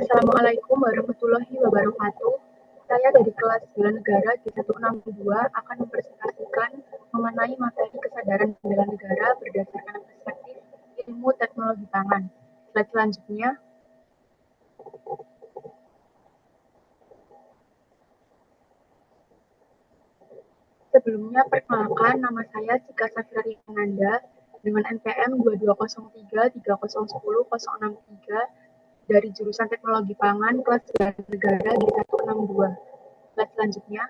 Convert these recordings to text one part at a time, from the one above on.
Assalamualaikum warahmatullahi wabarakatuh. Saya dari kelas bela negara G162 akan mempresentasikan mengenai materi kesadaran bela negara berdasarkan perspektif ilmu teknologi pangan. Slide selanjutnya. Sebelumnya, perkenalkan, nama saya Cika Safira Riananda dengan NPM 2203301063 dari jurusan Teknologi Pangan kelas bela negara G162. Slide selanjutnya.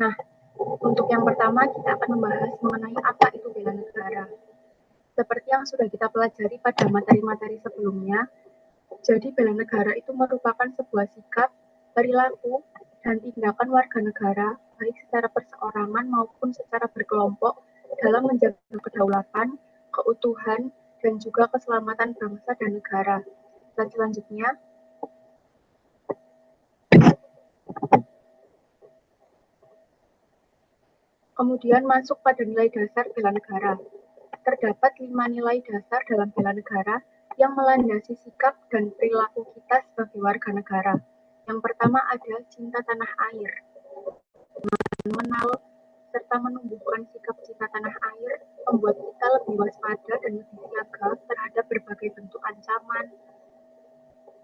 Nah, untuk yang pertama kita akan membahas mengenai apa itu bela negara. Seperti yang sudah kita pelajari pada materi-materi sebelumnya, jadi bela negara itu merupakan sebuah sikap, perilaku, dan tindakan warga negara, baik secara perseorangan maupun secara berkelompok, dalam menjaga kedaulatan, keutuhan, dan juga keselamatan bangsa dan negara. Dan selanjutnya, kemudian masuk pada nilai dasar bela negara. Terdapat 5 nilai dasar dalam bela negara yang melandasi sikap dan perilaku kita sebagai warga negara. Yang pertama ada cinta tanah air. Mengenal serta menumbuhkan sikap cinta tanah air membuat kita lebih waspada dan lebih siaga terhadap berbagai bentuk ancaman,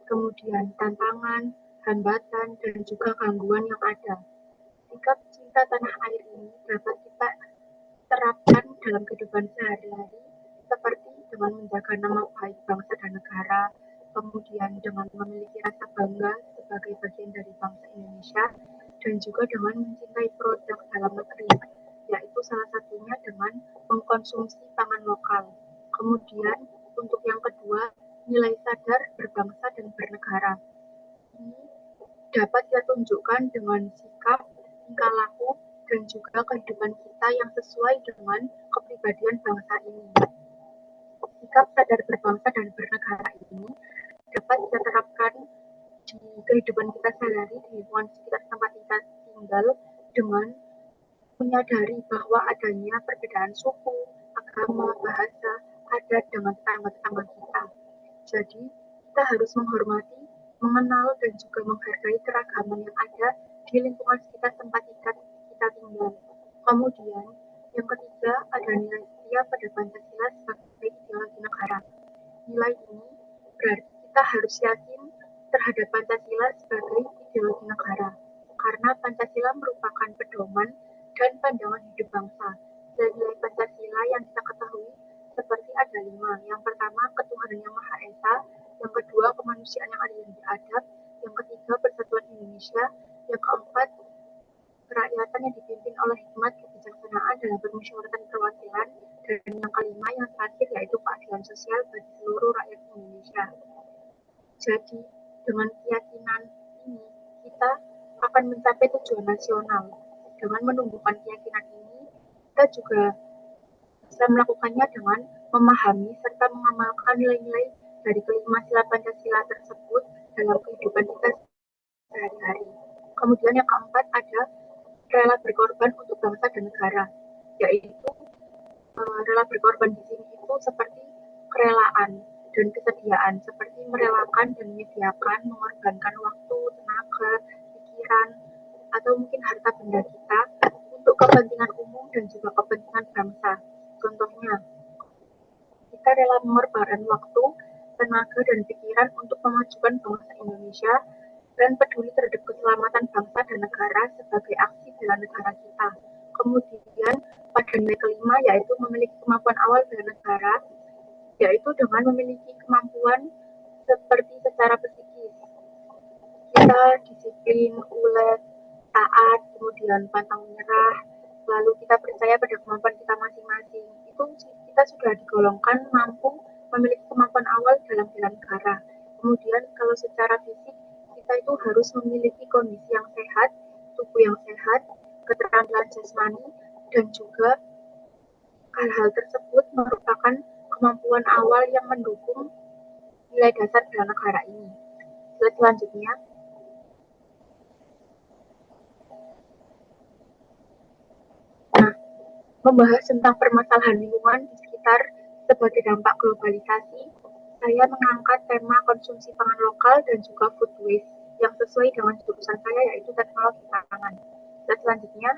kemudian tantangan, hambatan, dan juga gangguan yang ada. Sikap cinta tanah air ini dapat kita terapkan dalam kehidupan sehari-hari, seperti dengan menjaga nama baik bangsa dan negara, kemudian dengan memiliki rasa bangga sebagai bagian dari bangsa Indonesia, dan juga dengan mencintai produk dalam negeri, yaitu salah satunya dengan mengkonsumsi pangan lokal. Kemudian, untuk yang kedua, nilai sadar berbangsa dan bernegara. Ini dapat kita tunjukkan dengan sikap, tingkah laku, dan juga kehidupan kita yang sesuai dengan kepribadian bangsa ini. Sikap sadar berbangsa dan bernegara ini dapat kita terapkan di kehidupan kita sehari-hari di lingkungan sekitar tempat kita tinggal dengan menyadari bahwa adanya perbedaan suku, agama, bahasa, adat dengan tetangga-tetangga kita. Jadi, kita harus menghormati, mengenal, dan juga menghargai keragaman yang ada di lingkungan sekitar tempat kita tinggal. Kemudian, yang ketiga ada nilai setia pada Pancasila sebagai ideologi negara. Nilai ini berarti kita harus yakin terhadap Pancasila sebagai ideologi negara, karena Pancasila merupakan pedoman dan pandangan hidup bangsa. Dan nilai Pancasila yang kita ketahui seperti ada 5. Yang pertama, ketuhanan yang Maha Esa. Yang kedua, kemanusiaan yang adil dan beradab. Yang ketiga, persatuan Indonesia. Yang keempat, kerakyatan yang dipimpin oleh hikmat kebijaksanaan dalam permusyawaratan perwakilan. Dan yang kelima, yang terakhir, yaitu keadilan sosial bagi seluruh rakyat Indonesia. Jadi, dengan keyakinan ini, kita akan mencapai tujuan nasional. Dengan menumbuhkan keyakinan ini, kita juga bisa melakukannya dengan memahami serta mengamalkan nilai-nilai dari kelima sila Pancasila tersebut dalam kehidupan kita sehari-hari. Kemudian yang keempat ada rela berkorban untuk bangsa dan negara, yaitu rela berkorban di sini itu seperti kerelaan dan kesediaan, seperti merelakan dan menyediakan, mengorbankan waktu, tenaga, pikiran, atau mungkin harta benda kita untuk kepentingan umum dan juga kepentingan bangsa. Contohnya, kita rela mengorbankan waktu, tenaga, dan pikiran untuk memajukan bangsa Indonesia dan peduli terhadap keselamatan bangsa dan negara sebagai aksi bela negara kita. Kemudian, pada nilai kelima yaitu memiliki kemampuan awal bela negara, yaitu dengan memiliki kemampuan seperti secara psikis. Kita disiplin, ulet, taat, kemudian pantang menyerah, lalu kita percaya pada kemampuan kita masing-masing. Itu kita sudah digolongkan mampu memiliki kemampuan awal dalam bela negara. Kemudian kalau secara fisik, kita itu harus memiliki kondisi yang sehat, tubuh yang sehat, keterampilan jasmani, dan juga hal-hal tersebut merupakan kemampuan awal yang mendukung nilai dasar bela negara ini. Selanjutnya, membahas tentang permasalahan lingkungan di sekitar Sebagai dampak globalisasi, saya mengangkat tema konsumsi pangan lokal dan juga food waste yang sesuai dengan jurusan saya, yaitu teknologi pangan. Dan selanjutnya,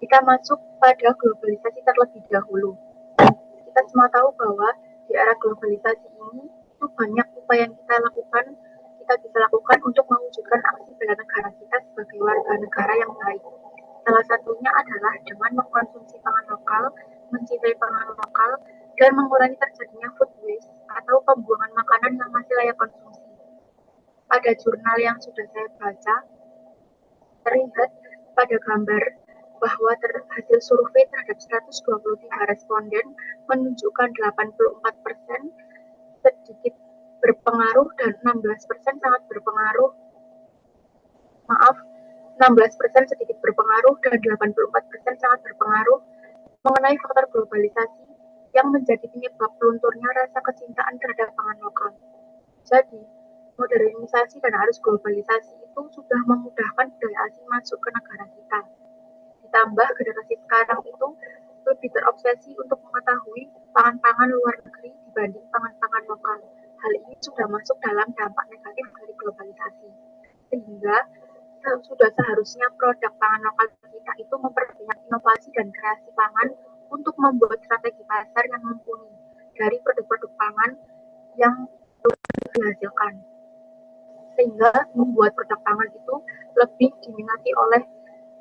kita masuk pada globalisasi terlebih dahulu. Kita semua tahu bahwa di era globalisasi ini itu banyak upaya yang kita bisa lakukan untuk mewujudkan aksi bela negara kita sebagai warga negara yang baik. Salah satunya adalah dengan mengkonsumsi pangan lokal, mencintai pangan lokal, dan mengurangi terjadinya food waste atau pembuangan makanan yang masih layak konsumsi. Pada jurnal yang sudah saya baca, terlihat pada gambar bahwa hasil survei terhadap 123 responden menunjukkan 84% sedikit berpengaruh dan 16% sangat berpengaruh. Maaf, 16% sedikit berpengaruh dan 84% sangat berpengaruh mengenai faktor globalisasi yang menjadi penyebab lunturnya rasa kecintaan terhadap pangan lokal. Jadi, modernisasi dan arus globalisasi itu sudah memudahkan budaya asing masuk ke negara kita. Ditambah generasi sekarang itu lebih terobsesi untuk mengetahui pangan-pangan luar negeri dibanding pangan-pangan lokal. Hal ini sudah masuk dalam dampak negatif dari globalisasi. Sehingga sudah seharusnya produk pangan lokal kita itu memperbanyak inovasi dan kreasi pangan untuk membuat strategi pasar yang mumpuni dari produk-produk pangan yang dihasilkan. Sehingga membuat produk pangan itu lebih diminati oleh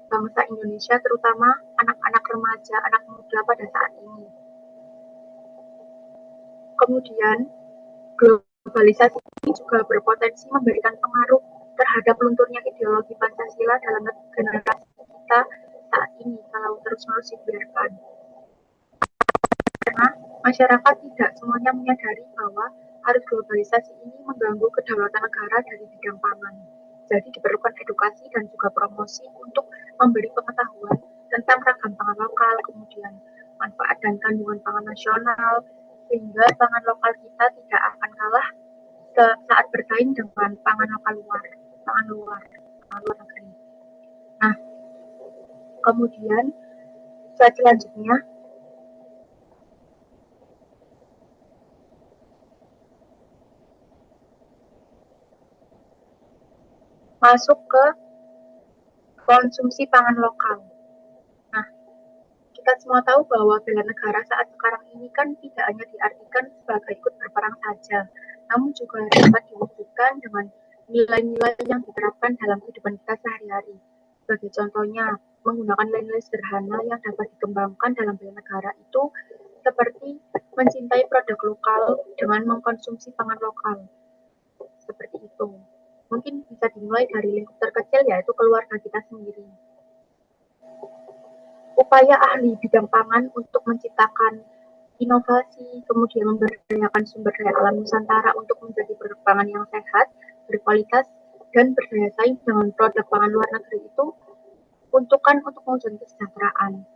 bangsa Indonesia, terutama anak-anak remaja, anak muda pada saat ini. Kemudian, globalisasi ini juga berpotensi memberikan pengaruh terhadap lunturnya ideologi Pancasila dalam generasi kita saat ini kalau terus-menerus dibiarkan. Karena masyarakat tidak semuanya menyadari bahwa arus globalisasi ini mengganggu kedaulatan negara dari bidang pangan. Jadi diperlukan edukasi dan juga promosi untuk memberi pengetahuan tentang ragam pangan lokal, kemudian manfaat dan kandungan pangan nasional, sehingga pangan lokal kita tidak akan kalah saat bersaing dengan pangan lokal pangan luar negeri. Nah, kemudian slide selanjutnya masuk ke konsumsi pangan lokal. Nah, kita semua tahu bahwa bela negara saat sekarang ini kan tidak hanya diartikan sebagai ikut berperang saja, namun juga dapat diwujudkan dengan nilai-nilai yang diterapkan dalam kehidupan kita sehari-hari. Sebagai contohnya, menggunakan nilai-nilai sederhana yang dapat dikembangkan dalam bela negara itu seperti mencintai produk lokal dengan mengkonsumsi pangan lokal. Seperti itu. Mungkin bisa dimulai dari lingkup terkecil, yaitu keluarga kita sendiri. Upaya ahli bidang pangan untuk menciptakan inovasi, kemudian memberdayakan sumber daya alam Nusantara untuk menjadi produk pangan yang sehat, berkualitas, dan berdaya saing dengan produk pangan luar negeri itu untukkan untuk mewujudkan kesejahteraan.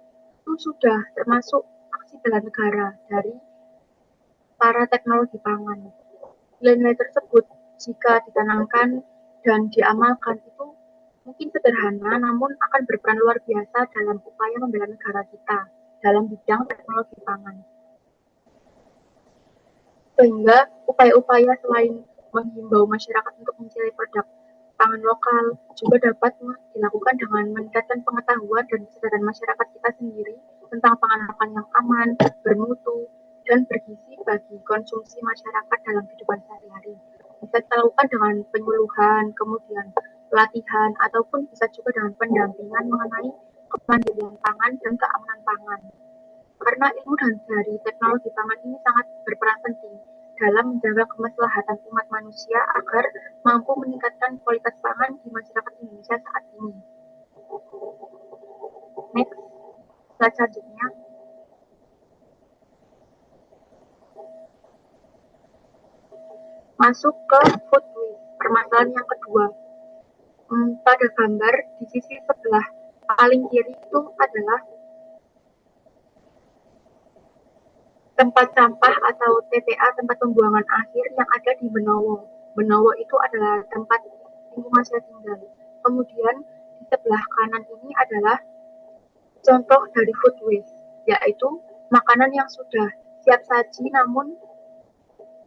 Itu sudah termasuk aksi bela negara dari para teknologi pangan. Nilai-nilai tersebut jika ditanamkan dan diamalkan itu mungkin sederhana, namun akan berperan luar biasa dalam upaya membela negara kita dalam bidang teknologi pangan. Sehingga upaya-upaya selain menghimbau masyarakat untuk mencari produk pangan lokal juga dapat dilakukan dengan meningkatkan pengetahuan dan kesadaran masyarakat kita sendiri tentang pangan lokal yang aman, bermutu, dan bergizi bagi konsumsi masyarakat dalam kehidupan sehari-hari. Bisa kita lakukan dengan penyuluhan, kemudian pelatihan, ataupun bisa juga dengan pendampingan mengenai kemandirian pangan dan keamanan pangan. Karena ilmu dan dari teknologi pangan ini sangat berperan penting dalam menjaga kemaslahatan umat manusia agar mampu meningkatkan kualitas pangan di masyarakat Indonesia saat ini. Next, slide selanjutnya. Masuk ke food waste, permasalahan yang kedua. Pada gambar di sisi sebelah paling kiri itu adalah tempat sampah atau TPA, tempat pembuangan akhir yang ada di Benowo. Benowo itu adalah tempat lingkungan saya tinggal. Kemudian di sebelah kanan ini adalah contoh dari food waste, yaitu makanan yang sudah siap saji namun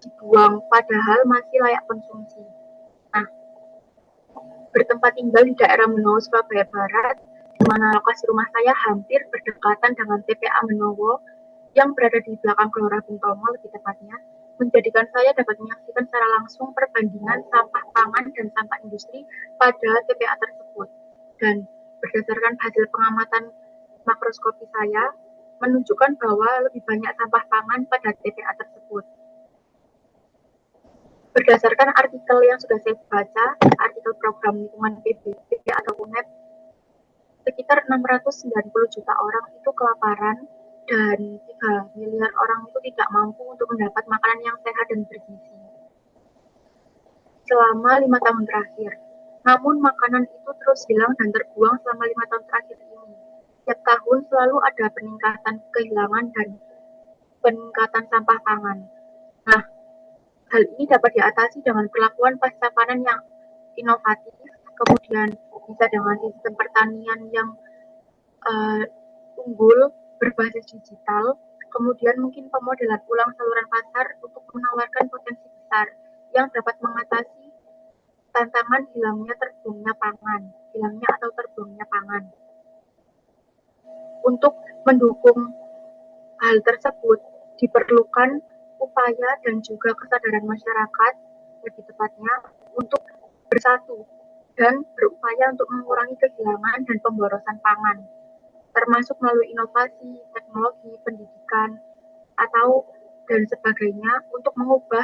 dibuang padahal masih layak konsumsi. Nah, bertempat tinggal di daerah Menowo, Surabaya Barat, di mana lokasi rumah saya hampir berdekatan dengan TPA Menowo yang berada di belakang Gelora Bung Tomo lebih tepatnya, menjadikan saya dapat menyaksikan secara langsung perbandingan sampah pangan dan sampah industri pada TPA tersebut. Dan berdasarkan hasil pengamatan makroskopi saya, menunjukkan bahwa lebih banyak sampah pangan pada TPA tersebut. Berdasarkan artikel yang sudah saya baca, artikel program lingkungan PBB atau UNEP, sekitar 690 juta orang itu kelaparan dan 3 miliar orang itu tidak mampu untuk mendapat makanan yang sehat dan bergizi selama 5 tahun terakhir. Namun makanan itu terus hilang dan terbuang selama 5 tahun terakhir ini. Setiap tahun selalu ada peningkatan kehilangan dan peningkatan sampah pangan. Nah, hal ini dapat diatasi dengan perlakuan pasca panen yang inovatif, kemudian bisa dengan sistem pertanian yang unggul berbasis digital, kemudian mungkin pemodelan ulang saluran pasar untuk menawarkan potensi besar yang dapat mengatasi tantangan hilangnya atau terbuangnya pangan. Untuk mendukung hal tersebut diperlukan upaya dan juga kesadaran masyarakat, lebih tepatnya untuk bersatu dan berupaya untuk mengurangi kehilangan dan pemborosan pangan, termasuk melalui inovasi, teknologi, pendidikan, atau dan sebagainya untuk mengubah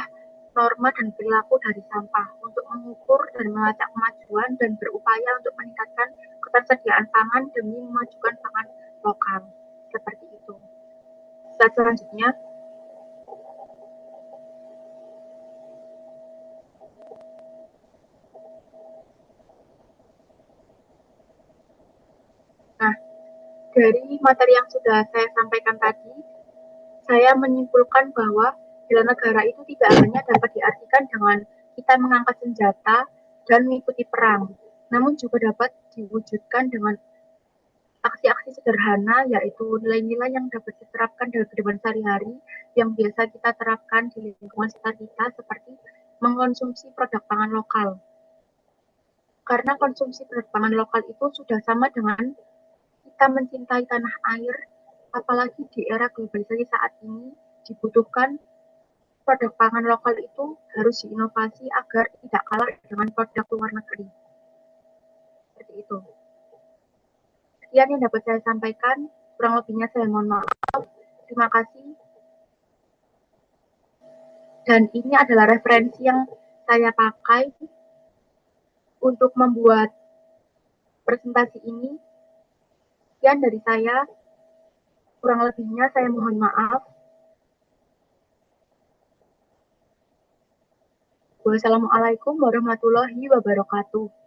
norma dan perilaku dari sampah, untuk mengukur dan melacak kemajuan dan berupaya untuk meningkatkan ketersediaan pangan demi memajukan pangan lokal. Seperti itu. Slide selanjutnya. Nah, dari materi yang sudah saya sampaikan tadi, saya menyimpulkan bahwa bela negara itu tidak hanya dapat diartikan dengan kita mengangkat senjata dan mengikuti perang, namun juga dapat diwujudkan dengan aksi-aksi sederhana, yaitu nilai-nilai yang dapat diterapkan dalam kehidupan sehari-hari yang biasa kita terapkan di lingkungan sekitar kita, seperti mengkonsumsi produk pangan lokal. Karena konsumsi produk pangan lokal itu sudah sama dengan kita mencintai tanah air, apalagi di era globalisasi saat ini dibutuhkan produk pangan lokal itu harus diinovasi agar tidak kalah dengan produk luar negeri. Seperti itu. Sekian yang dapat saya sampaikan, kurang lebihnya saya mohon maaf. Terima kasih. Dan ini adalah referensi yang saya pakai untuk membuat presentasi ini. Sekian dari saya, kurang lebihnya saya mohon maaf. Wassalamualaikum warahmatullahi wabarakatuh.